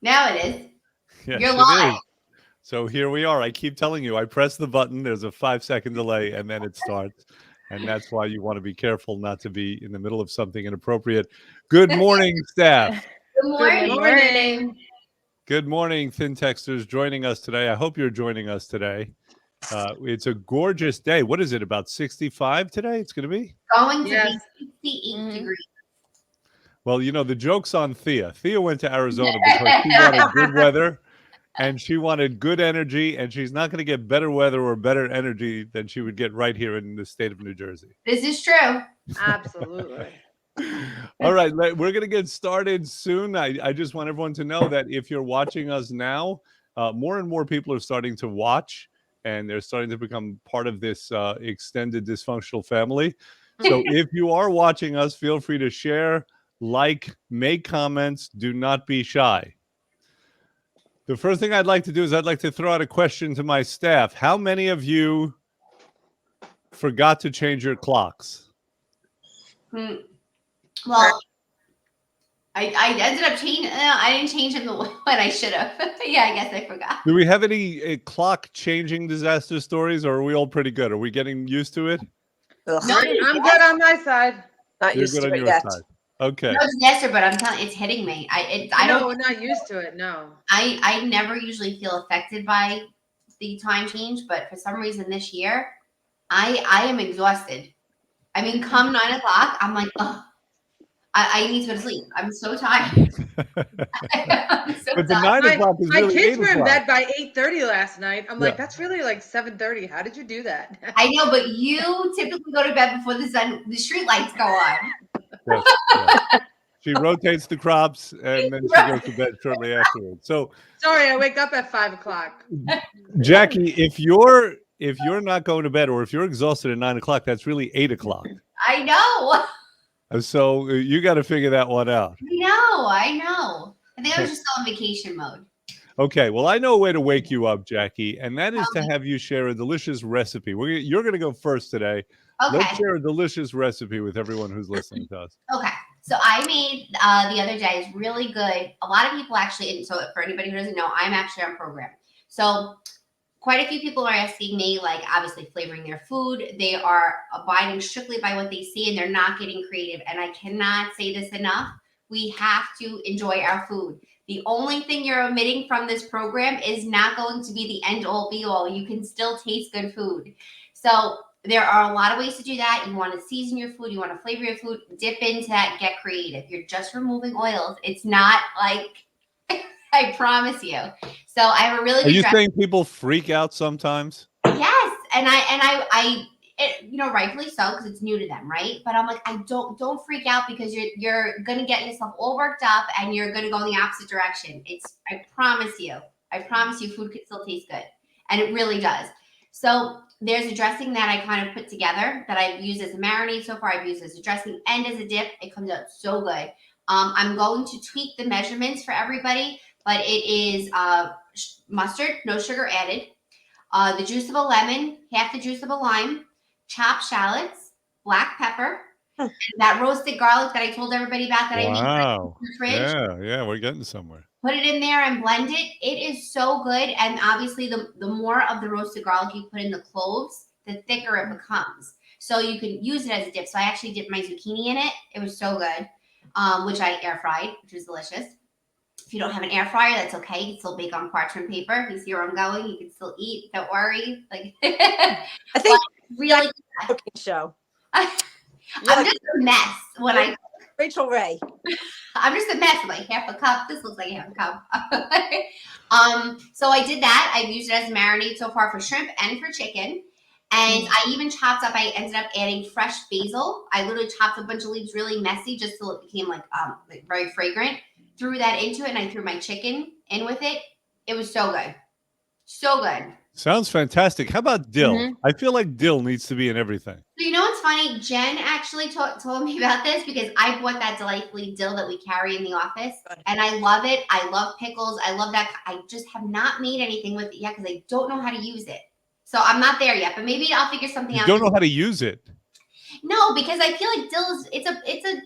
Now it is. Yes, You're it live. is. So here we are. I keep telling you, I press the button, there's a 5-second delay, and then it starts. And that's why you want to be careful not to be in the middle of something inappropriate. Good morning, staff. Good morning. Good morning. Good morning, Thin-Texters joining us today. I hope you're joining us today. It's a gorgeous day. What is it, about 65 today it's going to be? Going to Yes. be 68 degrees. Well, you know, the joke's on Thea. Thea went to Arizona because she wanted good weather and she wanted good energy, and she's not going to get better weather or better energy than she would get right here in the state of New Jersey. This is true. Absolutely. All right, we're going to get started soon. I just want everyone to know that if you're watching us now, more and more people are starting to watch, and they're starting to become part of this extended dysfunctional family. So if you are watching us, feel free to share, like, make comments. Do not be shy. The first thing I'd like to do is I'd like to throw out a question to my staff. How many of you forgot to change your clocks? Well, I ended up changing. I didn't change them when I should have. Yeah, I guess I forgot. Do we have any clock changing disaster stories, or are we all pretty good? Are we getting used to it? No, I'm good on my side. Not You're used good to on it your yet. side. Okay. no disaster, but I'm telling you, it's hitting me. I No, don't. we're not used to it. No. I never usually feel affected by the time change, but for some reason this year, I am exhausted. I mean, come 9 o'clock, I'm like, oh, I need to go to sleep. I'm so tired. I'm so But the tired. 9 o'clock is My really kids 8 were in o'clock. bed by 8:30 last night. I'm like, Yeah. that's really like 7:30. How did you do that? I know, but you typically go to bed before the street lights go on. Yes, yes. She rotates the crops, and then she goes to bed shortly afterwards. So, Sorry, I wake up at 5 o'clock. Jackie, if you're not going to bed, or if you're exhausted at 9 o'clock, that's really 8 o'clock. I know. So you got to figure that one out. I know. I think I was just still in vacation mode. Okay, well, I know a way to wake you up, Jackie, and that is to have you share a delicious recipe. You're going to go first today. Okay. Let's share a delicious recipe with everyone who's listening to us. Okay. So I made the other day is really good. A lot of people actually, and so for anybody who doesn't know, I'm actually on program. So quite a few people are asking me, like, obviously flavoring their food. They are abiding strictly by what they see, and they're not getting creative. And I cannot say this enough. We have to enjoy our food. The only thing you're omitting from this program is not going to be the end all be all. You can still taste good food. So there are a lot of ways to do that. You want to season your food. You want to flavor your food. Dip into that. Get creative. You're just removing oils. It's not like, I promise you. So I have a really Are good you dress. saying people freak out sometimes? Yes, and I you know, rightfully so, because it's new to them, right? But I'm like, I don't freak out, because you're gonna get yourself all worked up, and you're gonna go in the opposite direction. I promise you, food can still taste good, and it really does. So there's a dressing that I kind of put together that I've used as a marinade so far. I've used as a dressing and as a dip. It comes out so good. I'm going to tweak the measurements for everybody, but it is mustard, no sugar added. The juice of a lemon, half the juice of a lime, chopped shallots, black pepper, and that roasted garlic that I told everybody about that I made in the fridge. Yeah, we're getting somewhere. Put it in there and blend it. It is so good. And obviously, the more of the roasted garlic you put in the cloves, the thicker it becomes. So you can use it as a dip. So I actually dipped my zucchini in it. It was so good, which I air fried, which was delicious. If you don't have an air fryer, that's okay. You can still bake on parchment paper. You see where I'm going? You can still eat. Don't worry. Like, I think really, cooking show. I'm just a mess when I. Rachel Ray. I'm just a mess. I'm like half a cup. This looks like half a cup. So I did that. I've used it as a marinade so far for shrimp and for chicken. And I even chopped up, I ended up adding fresh basil. I literally chopped a bunch of leaves really messy just so it became like very fragrant. Threw that into it, and I threw my chicken in with it. It was so good. So good. Sounds fantastic. How about dill? I feel like dill needs to be in everything. So you know what's funny? Jen actually told me about this, because I bought that delightfully dill that we carry in the office, and I love it. I love pickles. I love that. I just have not made anything with it yet because I don't know how to use it. So I'm not there yet, but maybe I'll figure something out. You don't know how to use it? No, because I feel like dill is it's a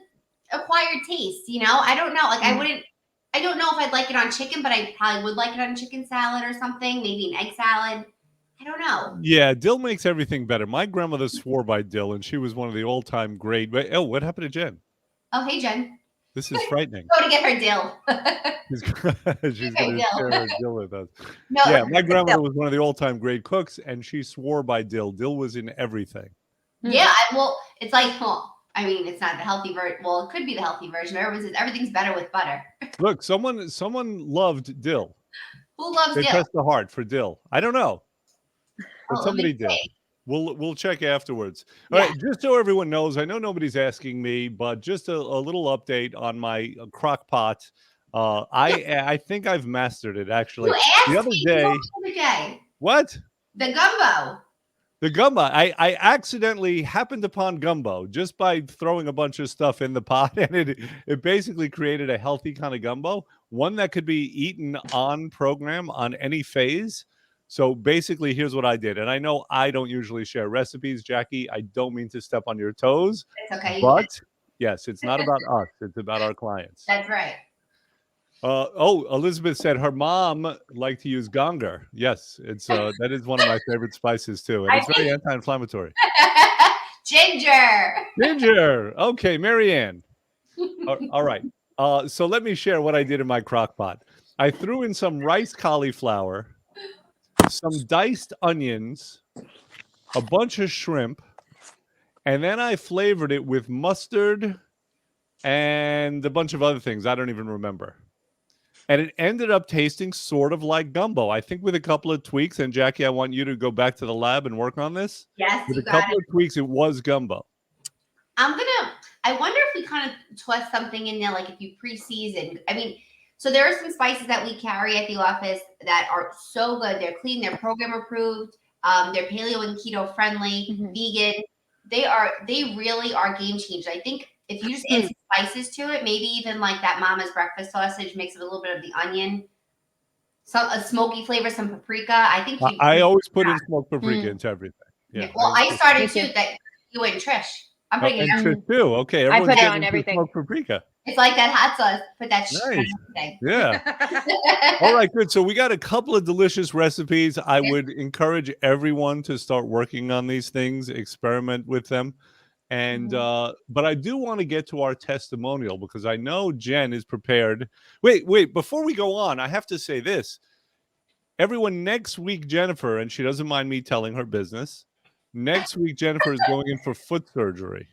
acquired taste. You know, I don't know. Like I wouldn't. I don't know if I'd like it on chicken, but I probably would like it on chicken salad or something. Maybe an egg salad. I don't know. Yeah, dill makes everything better. My grandmother swore by dill, and she was one of the all-time great. Oh, what happened to Jen? Oh, hey, Jen. This is frightening. Go to get her dill. She's Okay, going to dill. share her dill with us. No, Yeah, my grandmother was one of the all-time great cooks, and she swore by dill. Dill was in everything. yeah. Well, it's like, well, I mean, it's not the healthy version. Well, it could be the healthy version. Everyone says everything's better with butter. Look, someone loved dill. Who loves They dill? pressed the heart for dill. I don't know, but Oh, let somebody me did. see. We'll check afterwards. All Yeah. right, just so everyone knows, I know nobody's asking me, but just a little update on my crock pot. I think I've mastered it actually. You asked The other me day, the other day. what? The gumbo. The gumbo. I accidentally happened upon gumbo just by throwing a bunch of stuff in the pot, and it basically created a healthy kind of gumbo, one that could be eaten on program on any phase. So basically, here's what I did, and I know I don't usually share recipes, Jackie. I don't mean to step on your toes, It's okay. but yes, it's not about us; it's about our clients. That's right. Elizabeth said her mom liked to use ganger. Yes, it's that is one of my favorite spices too, and I it's very anti-inflammatory. Ginger. Ginger. Okay, Marianne. All right. So let me share what I did in my crock pot. I threw in some rice cauliflower, some diced onions, a bunch of shrimp, and then I flavored it with mustard and a bunch of other things. I don't even remember. And it ended up tasting sort of like gumbo. I think with a couple of tweaks, and Jackie, I want you to go back to the lab and work on this. Yes, With you a got couple it. of tweaks, it was gumbo. I wonder if we kind of twist something in there, like if you pre-season. I mean, so there are some spices that we carry at the office that are so good. They're clean, they're program approved, they're paleo and keto friendly, vegan. They really are game changers. I think if you just add some spices to it, maybe even like that mama's breakfast sausage, mix it a little bit of the onion, a smoky flavor, some paprika. I think I always put in smoked paprika into everything. Yeah. Well, I started Me too. too. That you and Trish. I'm putting it and on. Trish too. Okay, I everyone's put it getting on into everything. smoked paprika. It's like that hot sauce. Put that shit on Nice. everything. Yeah. All right, good. So we got a couple of delicious recipes. I would encourage everyone to start working on these things, experiment with them. And but I do want to get to our testimonial because I know Jen is prepared. Wait, before we go on, I have to say this. Everyone, next week, Jennifer, and she doesn't mind me telling her business, next week, Jennifer is going in for foot surgery.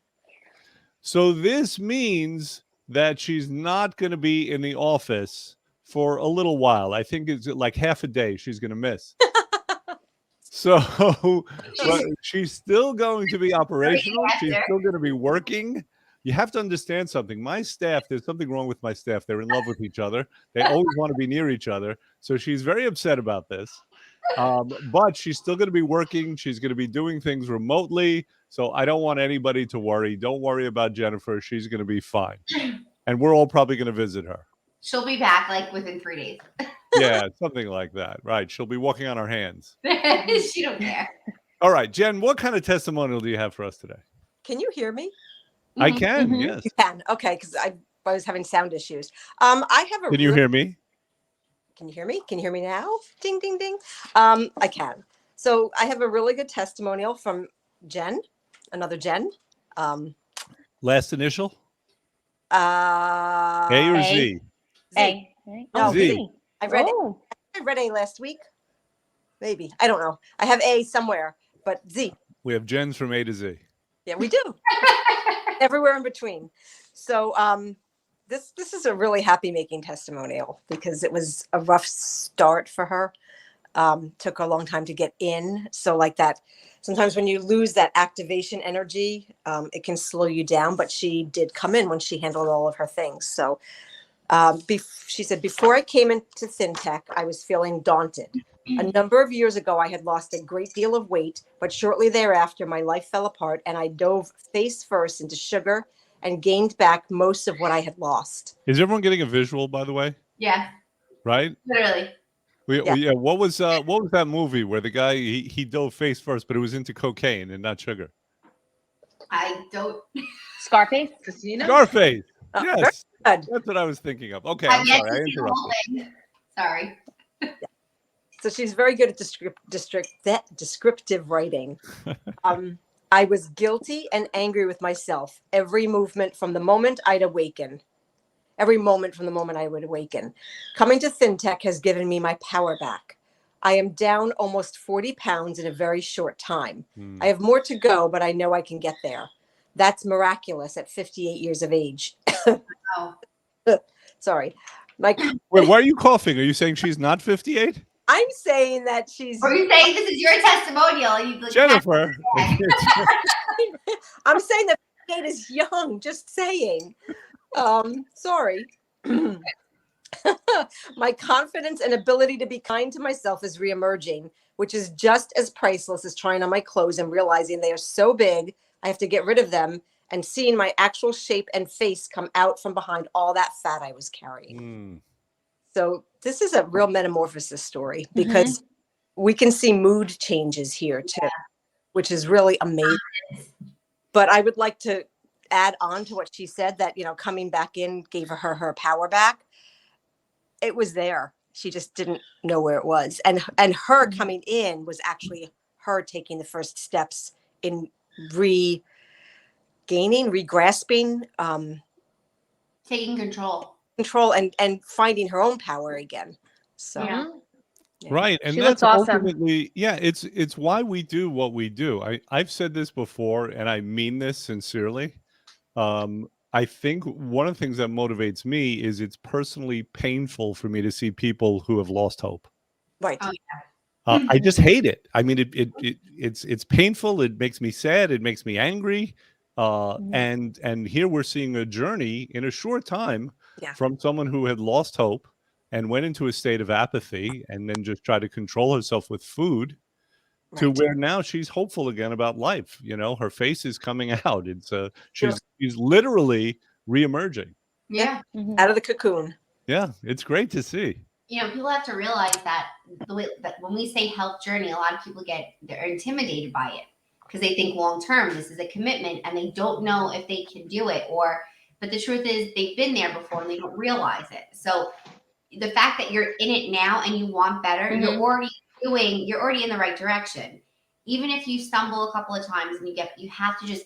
So this means that she's not going to be in the office for a little while. I think it's like half a day she's going to miss. So but she's still going to be operational. She's still going to be working. You have to understand something. My staff, there's something wrong with my staff. They're in love with each other. They always want to be near each other. So she's very upset about this. But she's still going to be working. She's going to be doing things remotely. So I don't want anybody to worry. Don't worry about Jennifer. She's going to be fine. And we're all probably going to visit her. She'll be back like within 3 days. Yeah, something like that. Right. She'll be walking on her hands. She don't care. All right, Jen, what kind of testimonial do you have for us today? Can you hear me? I can, yes. You can. Okay, because I was having sound issues. I have a. Can you hear me? Can you hear me? Can you hear me now? Ding, ding, ding. I can. So I have a really good testimonial from Jen, another Jen. Last initial? A A or A. Z? A. No, Z. Z. I read it. Oh. I read A last week. Maybe. I don't know. I have A somewhere, but Z. We have Jens from A to Z. Yeah, we do. Everywhere in between. So this is a really happy making testimonial because it was a rough start for her. Took her a long time to get in. So like that, sometimes when you lose that activation energy, it can slow you down. But she did come in when she handled all of her things. So she said, before I came into FinTech, I was feeling daunted. A number of years ago, I had lost a great deal of weight, but shortly thereafter, my life fell apart and I dove face first into sugar and gained back most of what I had lost. Is everyone getting a visual, by the way? Yeah, Right? literally. Yeah. What was that movie where the guy he dove face first, but it was into cocaine and not sugar? I don't. Scarface. Casino? Scarface. Very Yes, good. that's what I was thinking of. Okay, I've I'm yet sorry, to I see the whole interrupted. thing. Sorry. So she's very good at descriptive writing. I was guilty and angry with myself every movement from the moment I'd awaken. Every moment from the moment I would awaken. Coming to FinTech has given me my power back. I am down almost 40 pounds in a very short time. Hmm. I have more to go, but I know I can get there. That's miraculous at 58 years of age. Oh. Sorry. Like, Wait, why are you coughing? Are you saying she's not 58? I'm saying that she's, Are you saying this is your testimonial? You like, Jennifer. I'm saying that 58 is young, just saying. Sorry. My confidence and ability to be kind to myself is reemerging, which is just as priceless as trying on my clothes and realizing they are so big, I have to get rid of them, and seeing my actual shape and face come out from behind all that fat I was carrying. Hmm. So this is a real metamorphosis story because we can see mood changes here too, which is really amazing. But I would like to add on to what she said that, coming back in gave her power back. It was there. She just didn't know where it was. And her coming in was actually her taking the first steps in regrasping taking control. control and finding her own power again. So Yeah. yeah. Right, and She that's looks awesome. ultimately, it's why we do what we do. I've said this before, and I mean this sincerely. I think one of the things that motivates me is it's personally painful for me to see people who have lost hope. Right. Oh, I just hate it. I mean, it's painful. It makes me sad. It makes me angry. And here we're seeing a journey in a short time Yeah. from someone who had lost hope and went into a state of apathy and then just tried to control herself with food to Right. where now she's hopeful again about life. Her face is coming out. She's literally reemerging. yeah. Out of the cocoon. Yeah, it's great to see. People have to realize that the way that when we say health journey, a lot of people they're intimidated by it because they think long term this is a commitment and they don't know if they can do it but the truth is they've been there before and they don't realize it. So the fact that you're in it now and you want better, you're already in the right direction. Even if you stumble a couple of times and you have to just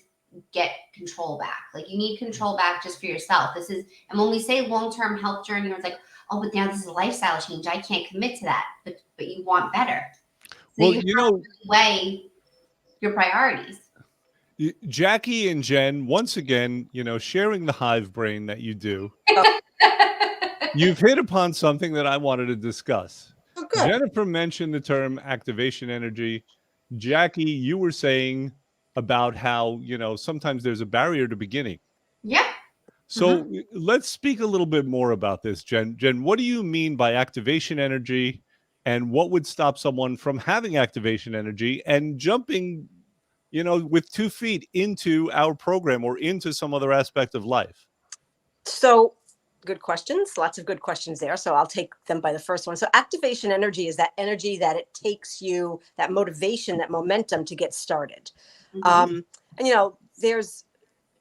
get control back. Like you need control back just for yourself. And when we say long-term health journey, it's like, oh, but now this is a lifestyle change. I can't commit to that. But you want better. So Well, you have to weigh your priorities. Jackie and Jen, once again, sharing the hive brain that you do, you've hit upon something that I wanted to discuss. Oh, good. Jennifer mentioned the term activation energy. Jackie, you were saying about how, sometimes there's a barrier to beginning. Yeah. So let's speak a little bit more about this, Jen. Jen, what do you mean by activation energy, and what would stop someone from having activation energy and jumping, with 2 feet into our program or into some other aspect of life? So good questions. Lots of good questions there. So I'll take them by the first one. So activation energy is that energy that it takes you, that motivation, that momentum to get started. And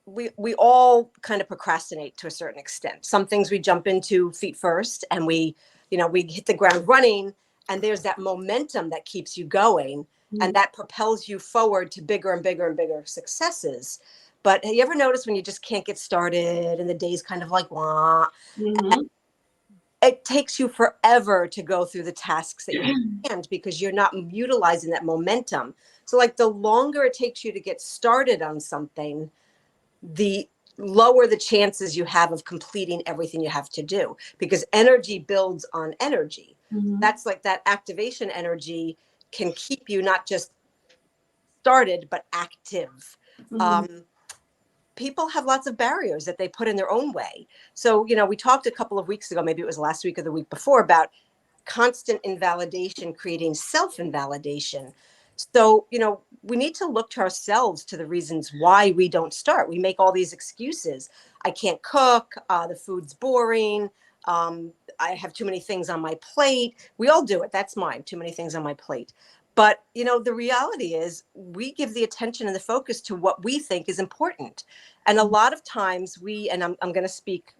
we all kind of procrastinate to a certain extent. Some things we jump into feet first and we hit the ground running, and there's that momentum that keeps you going and that propels you forward to bigger and bigger and bigger successes. But have you ever noticed when you just can't get started and the day's kind of like, wah, it takes you forever to go through the tasks that you have planned because you're not utilizing that momentum. So like the longer it takes you to get started on something, the lower the chances you have of completing everything you have to do, because energy builds on energy. That's like that activation energy can keep you not just started, but active. People have lots of barriers that they put in their own way. So, we talked a couple of weeks ago, maybe it was last week or the week before, about constant invalidation creating self-invalidation. So, we need to look to ourselves to the reasons why we don't start. We make all these excuses. I can't cook. The food's boring. I have too many things on my plate. We all do it. That's mine. Too many things on my plate. But, you know, the reality is we give the attention and the focus to what we think is important. And a lot of times and I'm going to speak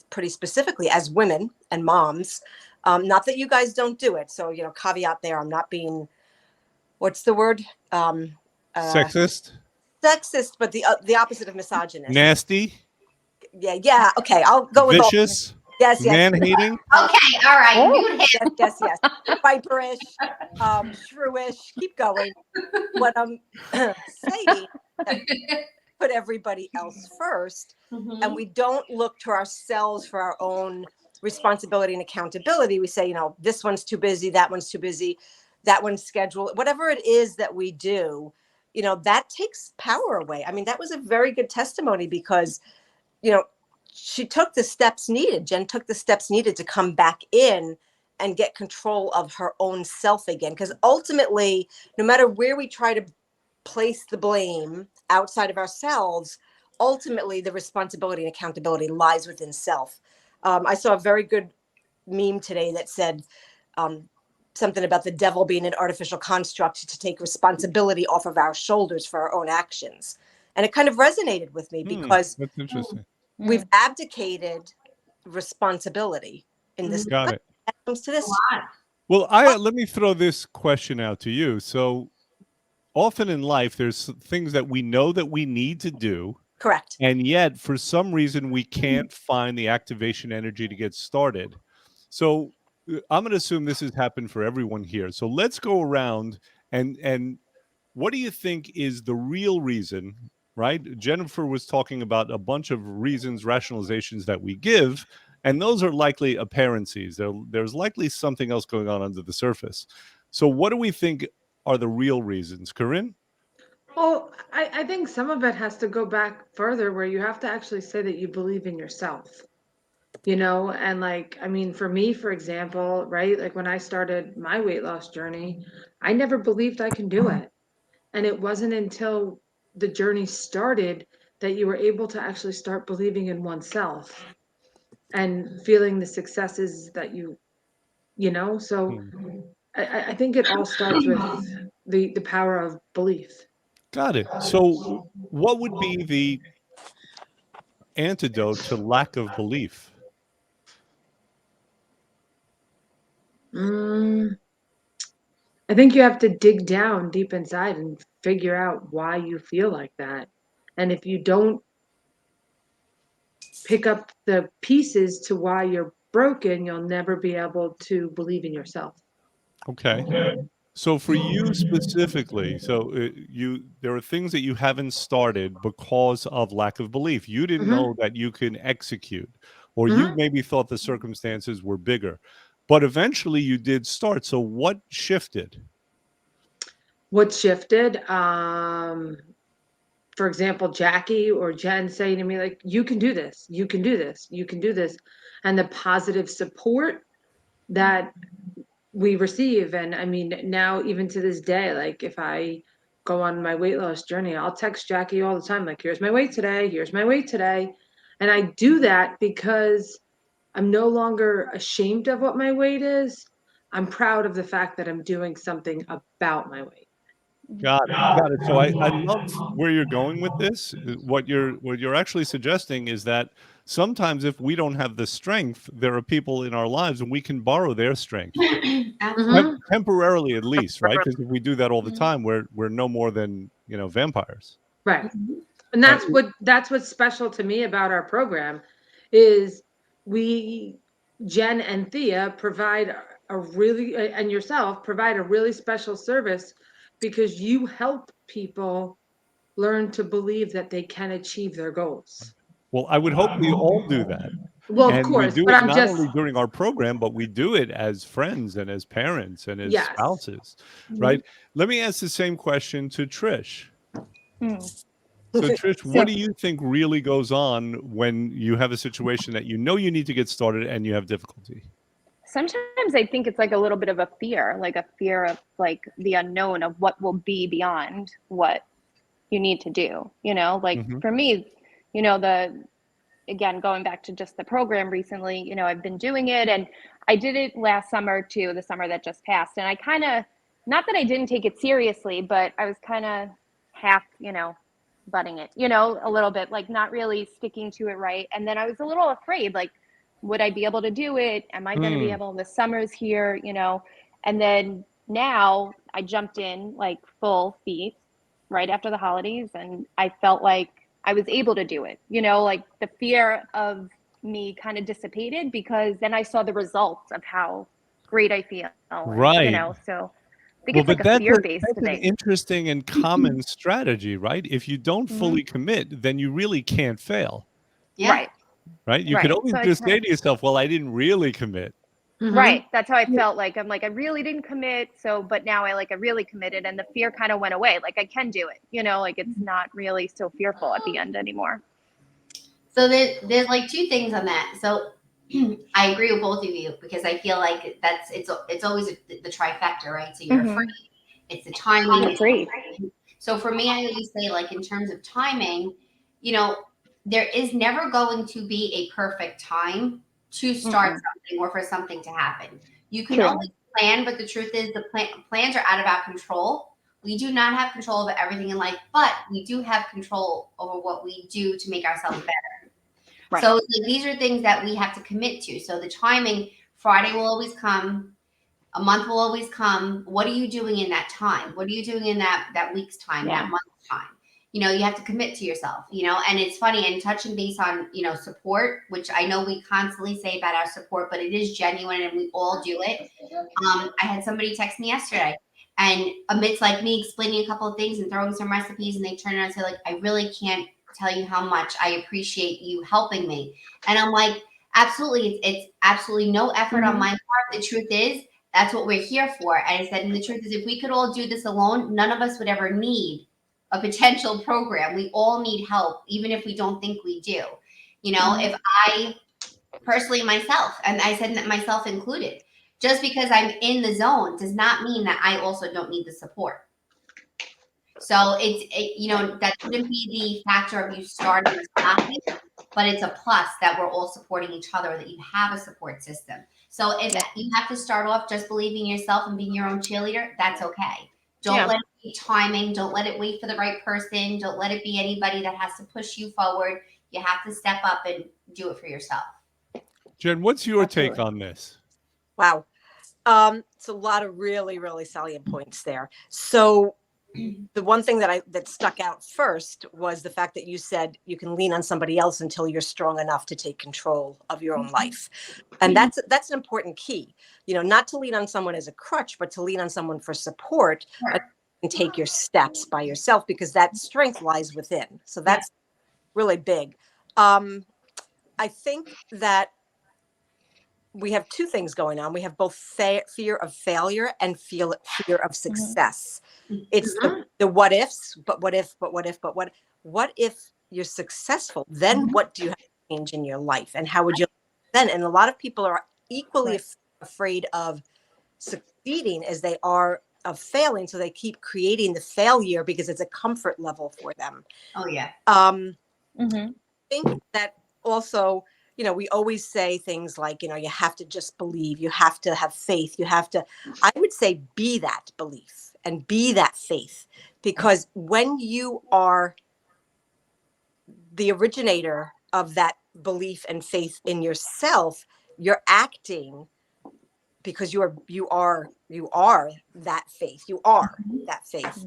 pretty specifically as women and moms, not that you guys don't do it. So, you know, caveat there, I'm not being, what's the word? Sexist, Sexist, but the opposite of misogynist. nasty, Yeah. Okay, I'll go with all. vicious, Yes. man-hating. Okay, all right, mute him. Yes. Viperish, shrewish. Keep going. What I'm saying, that we put everybody else first, and we don't look to ourselves for our own responsibility and accountability. We say, you know, this one's too busy, that one's too busy, that one's scheduled. Whatever it is that we do, you know, that takes power away. I mean, that was a very good testimony because, you know, she took the steps needed. Jen took the steps needed to come back in and get control of her own self again. Because ultimately, no matter where we try to place the blame outside of ourselves, ultimately the responsibility and accountability lies within self. I saw a very good meme today that said something about the devil being an artificial construct to take responsibility off of our shoulders for our own actions. And it kind of resonated with me because That's interesting. we've abdicated responsibility in this. Got it. When it comes to this. Well, let me throw this question out to you. So often in life, there's things that we know that we need to do, Correct. and yet for some reason we can't find the activation energy to get started. So I'm going to assume this has happened for everyone here. So let's go around and what do you think is the real reason? Right? Jennifer was talking about a bunch of reasons, rationalizations that we give, and those are likely apparencies. There's likely something else going on under the surface. So what do we think are the real reasons, Corinne? Well, I think some of it has to go back further where you have to actually say that you believe in yourself, you know, and like, I mean, for me, for example, right, like when I started my weight loss journey, I never believed I can do it. And it wasn't until the journey started that you were able to actually start believing in oneself and feeling the successes that you know, so I think it all starts with the power of belief. Got it. So what would be the antidote to lack of belief? I think you have to dig down deep inside and figure out why you feel like that. And if you don't pick up the pieces to why you're broken, you'll never be able to believe in yourself. Okay. So for you specifically, so there are things that you haven't started because of lack of belief. You didn't know that you can execute, or you maybe thought the circumstances were bigger, but eventually you did start. So what shifted? What shifted? For example, Jackie or Jen saying to me, like, you can do this, you can do this, you can do this. And the positive support that we receive. And I mean, now even to this day, like if I go on my weight loss journey, I'll text Jackie all the time, like, here's my weight today, here's my weight today. And I do that because I'm no longer ashamed of what my weight is. I'm proud of the fact that I'm doing something about my weight. Got it. Got it. So I love where you're going with this. What you're actually suggesting is that sometimes if we don't have the strength, there are people in our lives and we can borrow their strength. Temporarily at least, right? Because if we do that all the time, we're no more than, you know, vampires. Right. And that's what's special to me about our program is Jen and Thea provide and yourself provide a really special service because you help people learn to believe that they can achieve their goals. Well, I would hope we all do that. Well, and of course, we do but it I'm not just only during our program, but we do it as friends and as parents and as Yes. spouses, right? Let me ask the same question to Trish. So Trish, what do you think really goes on when you have a situation that you know you need to get started and you have difficulty? Sometimes I think it's like a little bit of a fear of like the unknown of what will be beyond what you need to do, you know, like for me, you know, again, going back to just the program recently, you know, I've been doing it and I did it last summer too, the summer that just passed. And I kind of not that I didn't take it seriously, but I was kind of half, butting it, a little bit, like not really sticking to it right. And then I was a little afraid, like, would I be able to do it? Am I going to be able? The summer's here, and then now I jumped in like full feet right after the holidays, and I felt like I was able to do it, like the fear of me kind of dissipated because then I saw the results of how great I feel. Right. So I think it's like a fear-based that's thing. an interesting and common strategy, right? If you don't fully commit, then you really can't fail. Yeah. Right? You could always So just say to yourself, well, I didn't really commit. Right. That's how I felt. Like, I'm like, I really didn't commit. So, but now I really committed and the fear kind of went away. Like I can do it, like it's not really so fearful at the end anymore. So there's like two things on that. So I agree with both of you because I feel like it's always the trifecta, right? So you're afraid, it's the timing. I'm afraid. So for me, I always say, like, in terms of timing, there is never going to be a perfect time to start something or for something to happen. You can always plan, but the truth is the plans are out of our control. We do not have control over everything in life, but we do have control over what we do to make ourselves better. Right. So these are things that we have to commit to. So the timing, Friday will always come. A month will always come. What are you doing in that time? What are you doing in that week's time, that month's time? You have to commit to yourself, and it's funny, and touching base on, support, which I know we constantly say about our support, but it is genuine and we all do it. I had somebody text me yesterday and amidst like me explaining a couple of things and throwing some recipes, and they turn around and say, like, I really can't tell you how much I appreciate you helping me. And I'm like, absolutely. It's absolutely no effort on my part. The truth is, that's what we're here for. And I said, and the truth is, if we could all do this alone, none of us would ever need a potential program. We all need help, even if we don't think we do. If I personally myself, and I said that myself included, just because I'm in the zone does not mean that I also don't need the support. So that shouldn't be the factor of you starting or stopping, but it's a plus that we're all supporting each other, that you have a support system. So if you have to start off just believing in yourself and being your own cheerleader, that's okay. Don't let it be timing. Don't let it wait for the right person. Don't let it be anybody that has to push you forward. You have to step up and do it for yourself. Jen, what's your take on this? Wow. It's a lot of really, really salient points there. So the one thing that stuck out first was the fact that you said you can lean on somebody else until you're strong enough to take control of your own life. And that's an important key, not to lean on someone as a crutch, but to lean on someone for support and take your steps by yourself, because that strength lies within. So that's really big. I think that we have two things going on. We have both fear of failure and fear of success. It's the what ifs, but what if, but what if, but what if you're successful? Then what do you have to change in your life? And how would you then? And a lot of people are equally afraid of succeeding as they are of failing. So they keep creating the failure because it's a comfort level for them. Oh, yeah. I think that also, we always say things like, you have to just believe, you have to have faith, I would say be that belief and be that faith, because when you are the originator of that belief and faith in yourself, you're acting because you are that faith. You are that faith,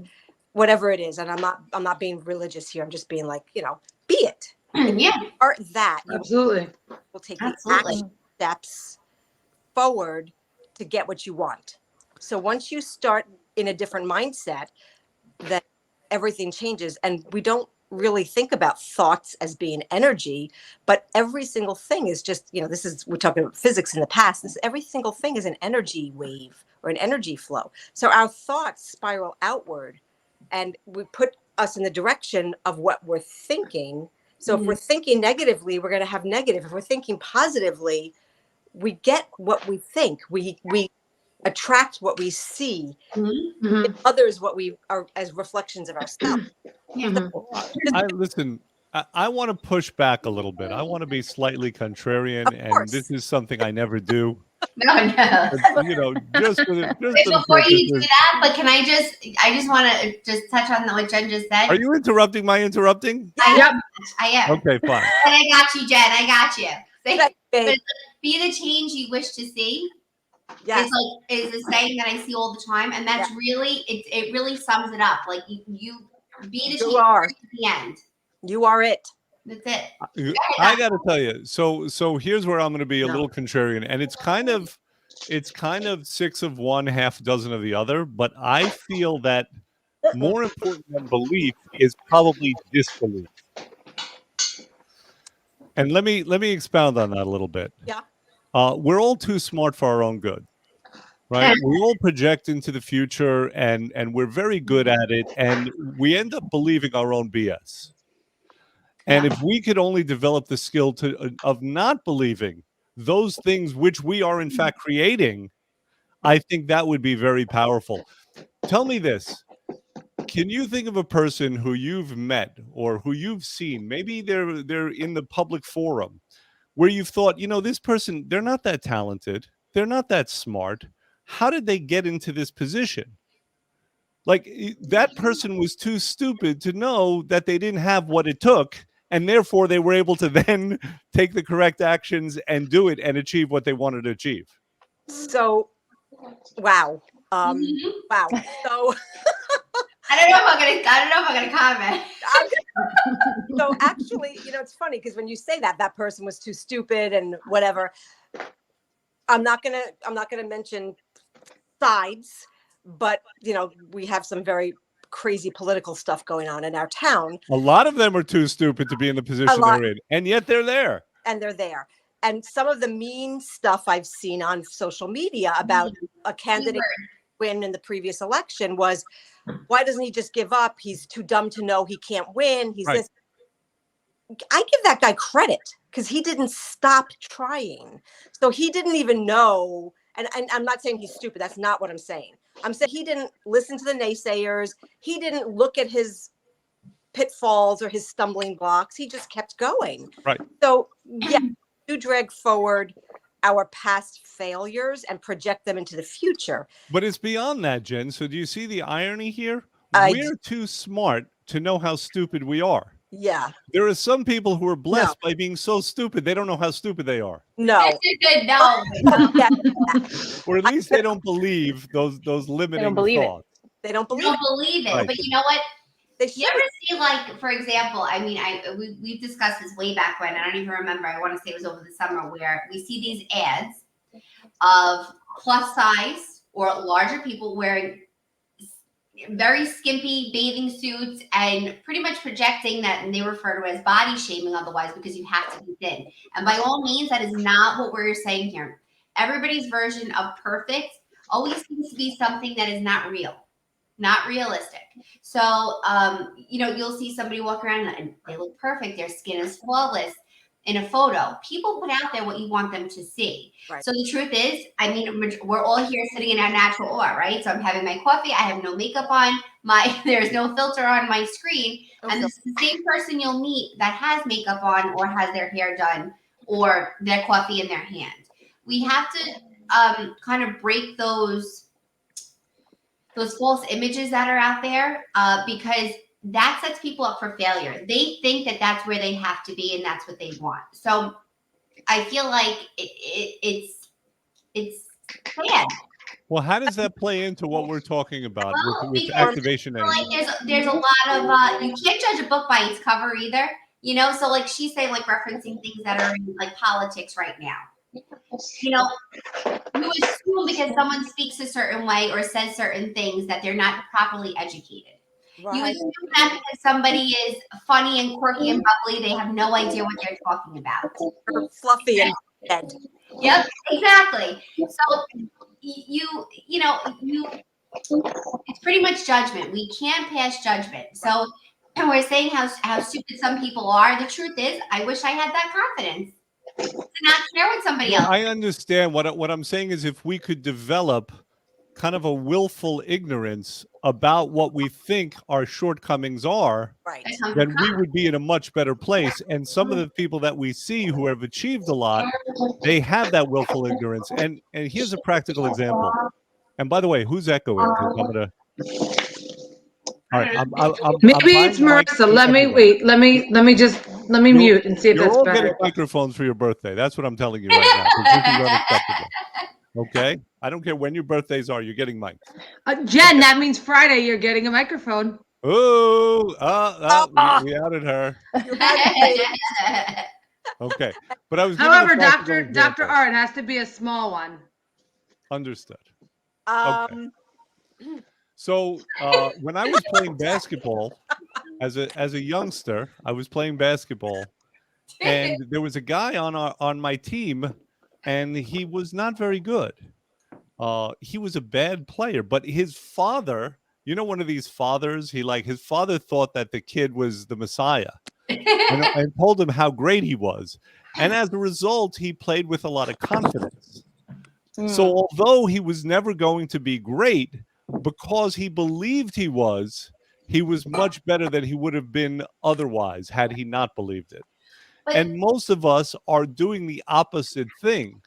whatever it is. And I'm not being religious here. I'm just being like, be it. Yeah. Or that. Absolutely. Will take the action steps forward to get what you want. So once you start in a different mindset, then everything changes. And we don't really think about thoughts as being energy, but every single thing is just, we're talking about physics in the past. Every single thing is an energy wave or an energy flow. So our thoughts spiral outward and we put us in the direction of what we're thinking. So if we're thinking negatively, we're going to have negative. If we're thinking positively, we get what we think. We attract what we see. In others, what we are as reflections of ourselves. Listen, I want to push back a little bit. I want to be slightly contrarian, and this is something I never do. No, no. You know, just for the Wait, before you do purposes. that, but can I just want to just touch on what Jen just said. Are you interrupting my interrupting? I am. Okay, fine. And I got you, Jen. I got you. Thank you, babe. Be the change you wish to see. Yes. Is a saying that I see all the time, and that's really it. Really sums it up. Like you be the You change are. at the end. You are it. That's it. I got to tell you. So here's where I'm going to be a little contrarian, and it's kind of 6 of one, half dozen of the other. But I feel that more important than belief is probably disbelief. And let me expound on that a little bit. Yeah. We're all too smart for our own good, right? We all project into the future, and we're very good at it, and we end up believing our own BS. And if we could only develop the skill of not believing those things which we are in fact creating, I think that would be very powerful. Tell me this. Can you think of a person who you've met or who you've seen, maybe they're in the public forum, where you've thought, you know, this person, they're not that talented, they're not that smart. How did they get into this position? Like that person was too stupid to know that they didn't have what it took, and therefore they were able to then take the correct actions and do it and achieve what they wanted to achieve. So, wow. Wow. So I don't know if I'm gonna comment. So actually, you know, it's funny because when you say that person was too stupid and whatever, I'm not gonna mention sides, but you know, we have some very crazy political stuff going on in our town. A lot of them are too stupid to be in the position they're in, and yet they're there. And they're there. And some of the mean stuff I've seen on social media about a candidate win in the previous election was, why doesn't he just give up? He's too dumb to know he can't win. He's this. I give that guy credit because he didn't stop trying. So he didn't even know. And I'm not saying he's stupid. That's not what I'm saying. I'm saying he didn't listen to the naysayers. He didn't look at his pitfalls or his stumbling blocks. He just kept going. Right. So yeah, do drag forward our past failures and project them into the future. But it's beyond that, Jen. So do you see the irony here? We're too smart to know how stupid we are. Yeah. There are some people who are blessed by being so stupid they don't know how stupid they are. No. No. Or at least they don't believe those limiting thoughts. They don't believe it. Right. But you know what? You ever see, like, for example, I mean, we've discussed this way back when, I don't even remember, I want to say it was over the summer, where we see these ads of plus size or larger people wearing very skimpy bathing suits and pretty much projecting that, and they refer to it as body shaming otherwise, because you have to be thin. And by all means, that is not what we're saying here. Everybody's version of perfect always seems to be something that is not real. Not realistic. So, you know, you'll see somebody walk around and they look perfect. Their skin is flawless in a photo. People put out there what you want them to see. Right. So the truth is, I mean, we're all here sitting in our natural aura, right? So I'm having my coffee. I have no makeup on. There's no filter on my screen. Okay. And this is the same person you'll meet that has makeup on or has their hair done or their coffee in their hand. We have to kind of break those false images that are out there, because that sets people up for failure. They think that that's where they have to be and that's what they want. So I feel like it's bad. Well, how does that play into what we're talking about with activation energy? Like there's a lot of you can't judge a book by its cover either. You know, so like she's saying, like referencing things that are in like politics right now. You know, you assume because someone speaks a certain way or says certain things that they're not properly educated. Right. You assume that because somebody is funny and quirky and bubbly, they have no idea what they're talking about. Or fluffy and dead. Yep, exactly. So you know, it's pretty much judgment. We can't pass judgment. So we're saying how stupid some people are. The truth is, I wish I had that confidence to not share with somebody else. I understand. What I'm saying is, if we could develop kind of a willful ignorance about what we think our shortcomings are, Right. It comes then with we would be in a much better place. And some of the people that we see who have achieved a lot, they have that willful ignorance. And here's a practical example. And by the way, who's echoing? 'Cause I'm gonna. All right, I'm Maybe buying it's mics Marissa. for Let me everyone. wait. Let me You're- mute and see if You're that's all better. getting microphones for your birthday. That's what I'm telling you right now. 'Cause this is unacceptable. Okay, I don't care when your birthdays are. You're getting mics. Jen, that means Friday you're getting a microphone. Oh, we outed her. You had me, lady. Okay, but I was giving However, a practical Dr. example. R, it has to be a small one. Understood. Um, So when I was playing basketball as a youngster, I was playing basketball, and there was a guy on my team, and he was not very good. He was a bad player, but his father, one of these fathers, his father thought that the kid was the Messiah, and told him how great he was, and as a result, he played with a lot of confidence. So although he was never going to be great, because he believed he was much better than he would have been otherwise had he not believed it. But- And most of us are doing the opposite thing.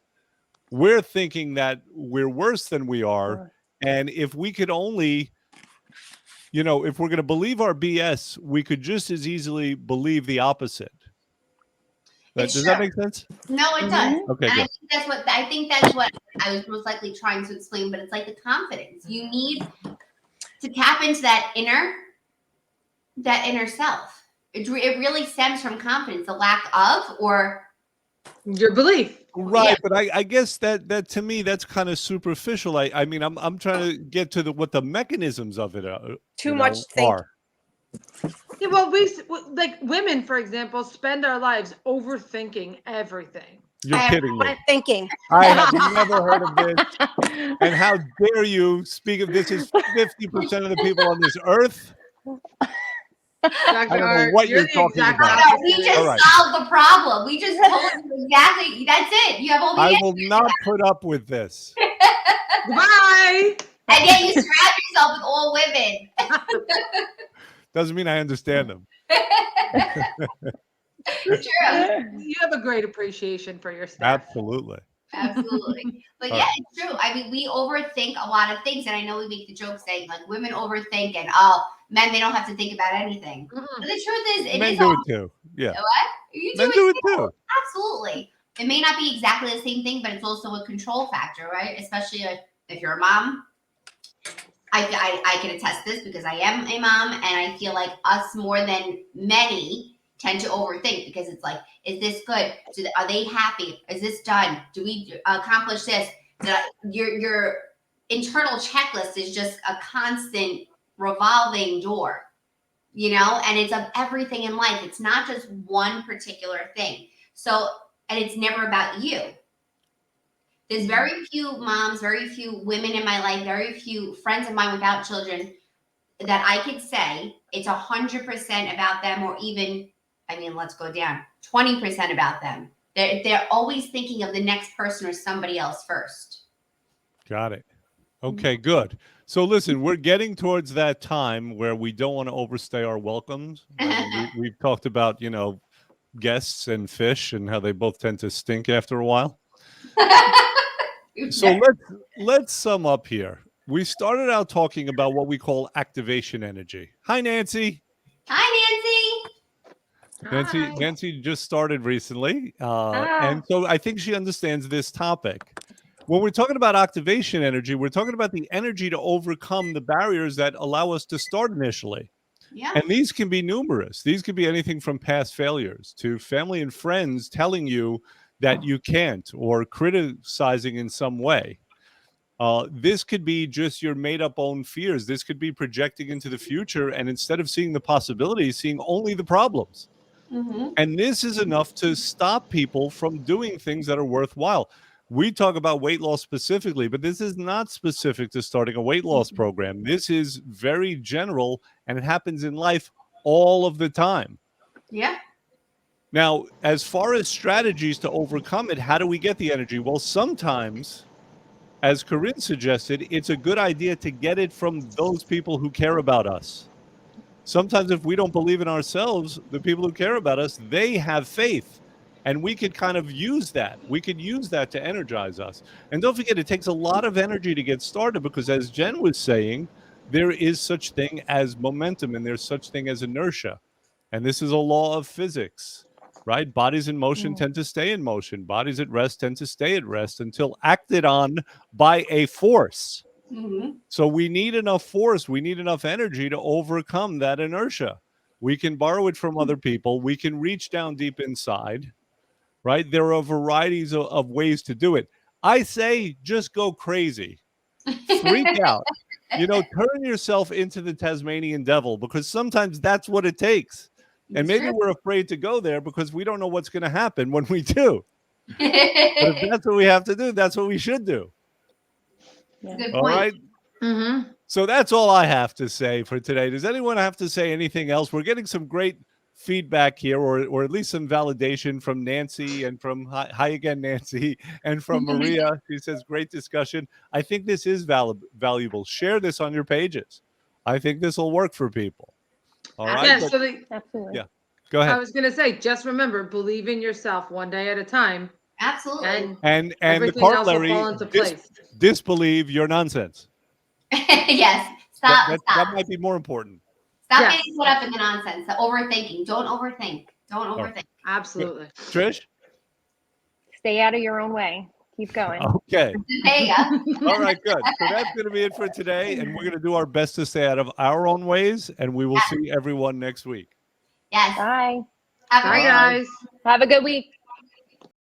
We're thinking that we're worse than we are. And if we could only, if we're going to believe our BS, we could just as easily believe the opposite. It's Does that true. make sense? No, it does. Okay, And good. I think that's what I was most likely trying to explain, but it's like the confidence. You need to tap into that inner self. It really stems from confidence, the lack of, or Your belief. Right, Yeah. but I guess that to me that's kind of superficial. I mean I'm trying to get to what the mechanisms of it are. Too much thinking. Yeah, well, like women, for example, spend our lives overthinking everything. You're kidding me. I'm thinking. I have never heard of this. And how dare you speak of this as 50% of the people on this earth? I don't know what you're talking about. No, we just All right. solved the problem. We just told you exactly. That's it. You have all the I answers. will not put up with this. Bye. And yet you surround yourself with all women. Doesn't mean I understand them. True. You have a great appreciation for your staff. Absolutely. Absolutely. But All yeah, right. it's true. I mean, we overthink a lot of things. And I know we make the joke saying like women overthink and men, they don't have to think about anything. Mm-mm. But the truth is, it Men is do all it too. Yeah. you Men do do it it too. Absolutely. It may not be exactly the same thing, but it's also a control factor, right? Especially if you're a mom. I can attest this because I am a mom, and I feel like us more than many tend to overthink because it's like, is this good? Are they happy? Is this done? Do we accomplish this? Your internal checklist is just a constant revolving door, and it's of everything in life. It's not just one particular thing. So, and it's never about you. There's very few moms, very few women in my life, very few friends of mine without children that I could say it's 100% about them, or even, let's go down, 20% about them. They're always thinking of the next person or somebody else first. Got it. Okay, good. So listen, we're getting towards that time where we don't want to overstay our welcomes. We've talked about, guests and fish and how they both tend to stink after a while. So let's sum up here. We started out talking about what we call activation energy. Hi, Nancy. Hi, Nancy. Hi. Nancy just started recently, and so I think she understands this topic. When we're talking about activation energy, we're talking about the energy to overcome the barriers that allow us to start initially. Yeah. And these can be numerous. These could be anything from past failures to family and friends telling you that you can't, or criticizing in some way. This could be just your made-up own fears. This could be projecting into the future, and instead of seeing the possibilities, seeing only the problems. Mm-hmm. And this is enough to stop people from doing things that are worthwhile. We talk about weight loss specifically, but this is not specific to starting a weight loss program. This is very general, and it happens in life all of the time. Yeah. Now, as far as strategies to overcome it, how do we get the energy? Well, sometimes, as Corinne suggested, it's a good idea to get it from those people who care about us. Sometimes if we don't believe in ourselves, the people who care about us, they have faith. And we could kind of use that. We could use that to energize us. And don't forget, it takes a lot of energy to get started because, as Jen was saying, there is such thing as momentum and there's such thing as inertia. And this is a law of physics, right? Bodies in motion tend to stay in motion. Bodies at rest tend to stay at rest until acted on by a force. So we need enough force, we need enough energy to overcome that inertia. We can borrow it from other people. We can reach down deep inside, right? There are varieties of ways to do it. I say just go crazy. Freak out. You know, turn yourself into the Tasmanian devil because sometimes that's what it takes. And maybe we're afraid to go there because we don't know what's going to happen when we do. But if that's what we have to do, that's what we should do. Good All point. right. Mm-hmm. So that's all I have to say for today. Does anyone have to say anything else? We're getting some great feedback here, or at least some validation from Nancy and from hi again, Nancy, and from Maria. She says, great discussion. I think this is valuable. Share this on your pages. I think this will work for people. All right. Yeah, But so Absolutely. Yeah. go ahead. I was gonna say, just remember, believe in yourself one day at a time, Absolutely. and And the everything else will corollary, fall into place. disbelieve your nonsense. Yes. Stop. That Stop. might be more important. Stop Yes. getting caught up in the nonsense. The overthinking. Don't overthink. Don't overthink. Absolutely. Trish? Stay out of your own way. Keep going. Okay. There you go. All right, good. So that's going to be it for today. And we're going to do our best to stay out of our own ways. And we will see everyone next week. Yes. Bye. Have a Bye, great guys. Have a good week.